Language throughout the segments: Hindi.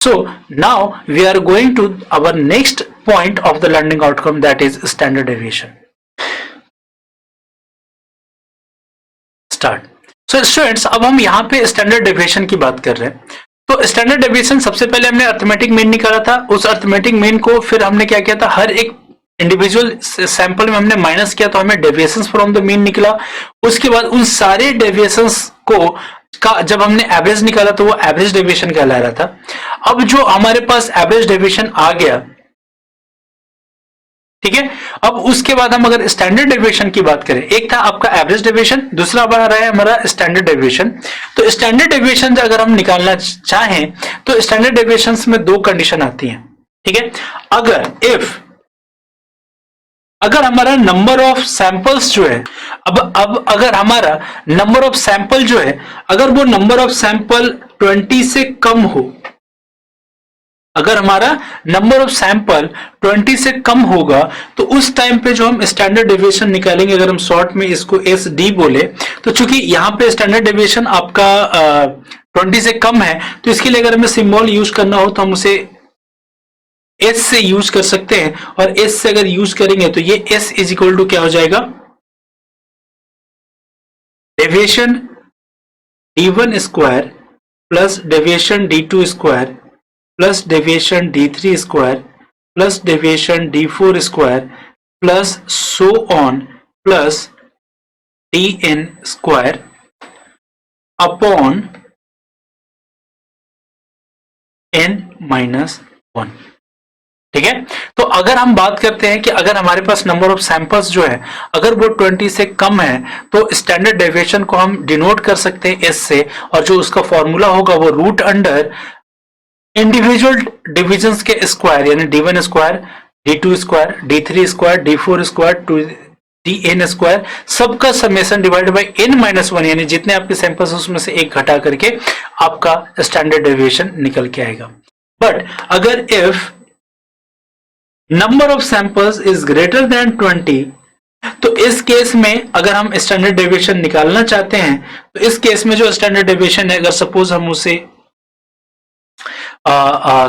So now we are going to our next point of the learning outcome, that is standard deviation. Start. So students, अब हम यहाँ पे स्टैंडर्ड डेविएशन की बात कर रहे हैं. तो स्टैंडर्ड डेविएशन सबसे पहले हमने अर्थमेटिक मीन निकाला था. उस अर्थमेटिक मीन को फिर हमने क्या किया था, हर एक इंडिविजुअल सैंपल में हमने माइनस किया तो हमें डेविएशंस फ्रॉम द मीन निकला. उसके बाद उन सारे डेविएशंस को का जब हमने एवरेज निकाला तो वो एवरेज डेविएशन कहला रहा था. अब जो हमारे पास एवरेज डेविएशन आ गया, ठीक है, अब उसके बाद हम अगर स्टैंडर्ड डेविएशन की बात करें, एक था आपका एवरेज डेविएशन, दूसरा आ रहा है हमारा स्टैंडर्ड डेविएशन. तो स्टैंडर्ड डेविएशन अगर हम निकालना चाहें तो स्टैंडर्ड डेविएशन में दो कंडीशन आती हैं. ठीक है, अगर हमारा नंबर ऑफ सैंपल्स जो है, अब अगर हमारा नंबर ऑफ सैंपल जो है, अगर वो नंबर ऑफ सैंपल 20 से कम हो, अगर हमारा नंबर ऑफ सैंपल 20 से कम होगा तो उस टाइम पे जो हम स्टैंडर्ड डेविएशन निकालेंगे, अगर हम शॉर्ट में इसको एस डी बोले, तो चूंकि यहाँ पे स्टैंडर्ड डेविएशन आपका 20 से कम है, तो इसके लिए अगर हमें सिंबल यूज करना हो तो हम उसे एस से यूज कर सकते हैं. और एस से अगर यूज करेंगे तो ये एस इज इक्वल टू क्या हो जाएगा, deviation d1 square plus deviation d2 square plus deviation d3 square plus deviation d4 square plus so on plus dn square upon n minus 1. ठीक है, तो अगर हम बात करते हैं कि अगर हमारे पास नंबर ऑफ सैंपल्स जो है अगर वो 20 से कम है तो स्टैंडर्ड डेविएशन को हम डिनोट कर सकते हैं एस से, और जो उसका फॉर्मूला होगा वो रूट अंडर इंडिविजुअल डिविजन्स के स्क्वायर, यानी d1 square, d2 square, d3 square, d4 square to dn square, सबका summation divided by n minus 1, यानी जितने आपके सैंपल्स उसमें से एक घटा करके आपका स्टैंडर्ड डेविएशन निकल के आएगा. बट अगर if number of samples is greater than 20, तो इस केस में अगर हम स्टैंडर्ड डेविएशन निकालना चाहते हैं तो इस केस में जो स्टैंडर्ड डेविएशन है, अगर सपोज हम उसे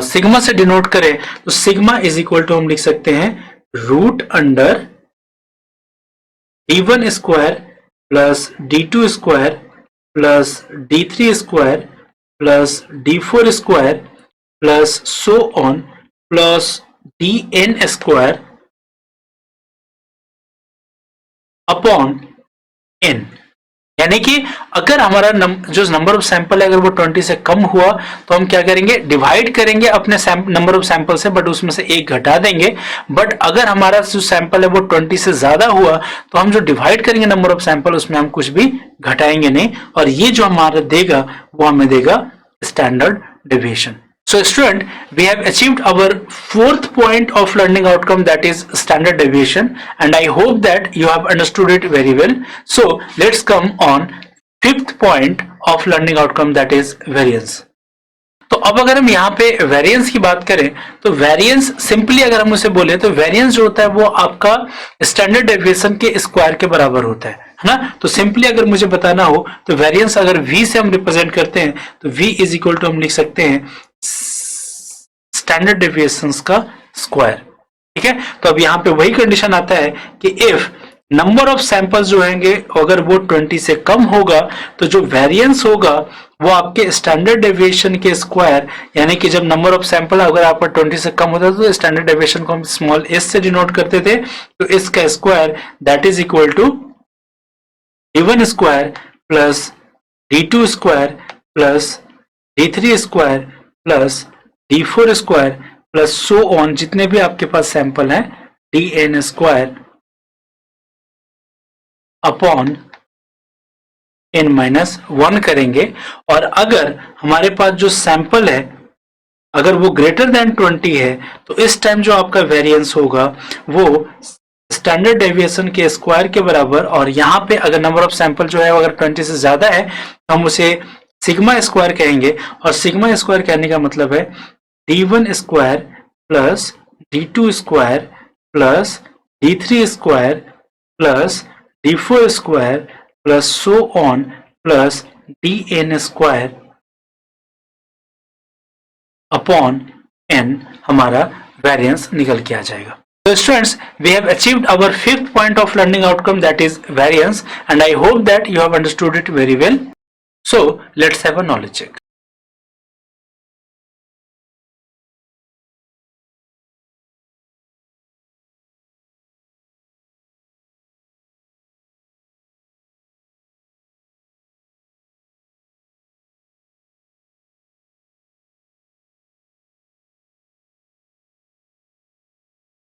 सिग्मा से डिनोट करें तो सिग्मा इज इक्वल टू हम लिख सकते हैं root under d1 square plus d2 square plus d3 square plus d4 square plus so on plus dn square upon n. यानी कि अगर हमारा जो नंबर ऑफ सैंपल है अगर वो 20 से कम हुआ तो हम क्या करेंगे, डिवाइड करेंगे अपने नंबर ऑफ सैंपल से, बट उसमें से एक घटा देंगे. बट अगर हमारा जो सैंपल है वो 20 से ज्यादा हुआ तो हम जो डिवाइड करेंगे नंबर ऑफ सैंपल उसमें हम कुछ भी घटाएंगे नहीं, और ये जो हमारा देगा वो हमें देगा standard deviation. So student, we have achieved our fourth point of learning outcome, that is standard deviation, and I hope that you have understood it very well. So let's come on fifth point of learning outcome, that is variance. तो अब अगर हम यहाँ पे वेरिएंस की बात करें तो वेरिएंस सिंपली अगर हम उसे बोले तो वेरिएंस जो होता है वो आपका स्टैंडर्ड डेविएशन के स्क्वायर के बराबर होता है ना. तो सिंपली अगर मुझे बताना हो तो वेरिएंस अगर v से हम रिप्रेजेंट करते हैं तो v इज इक्वल टू हम लिख सकते हैं स्टैंडर्ड डेविएशंस का स्क्वायर. ठीक है, तो अब यहाँ पे वही कंडीशन आता है कि इफ नंबर ऑफ सैंपल्स जो होंगे अगर वो 20 से कम होगा तो जो वेरिएंस होगा वो आपके स्टैंडर्ड डेविएशन के स्क्वायर, यानी कि जब नंबर ऑफ सैंपल अगर आपका 20 से कम होता तो स्टैंडर्ड डेविएशन को हम स्मॉल s से डिनोट करते थे, तो इसका square that is equal to d1 square plus d2 square plus d3 square plus d4 square plus so on, जितने भी आपके पास सैंपल हैं dn square upon n minus 1 करेंगे. और अगर हमारे पास जो सैंपल है अगर वो ग्रेटर देन 20 है तो इस टाइम जो आपका वेरिएंस होगा वो स्टैंडर्ड डेविएशन के स्क्वायर के बराबर, और यहाँ पे अगर नंबर ऑफ सैंपल जो है अगर 20 से ज्यादा है तो हम उसे सिग्मा स्क्वायर कहेंगे. और सिग्मा स्क्वायर कहने का मतलब है d1 square plus d2 square plus d3 square plus d4 square plus so on plus dn square upon n हमारा वेरिएंस निकल के आ जाएगा. So students, we have achieved our fifth point of learning outcome, that is variance, and I hope that you have understood it very well. So let's have a knowledge check.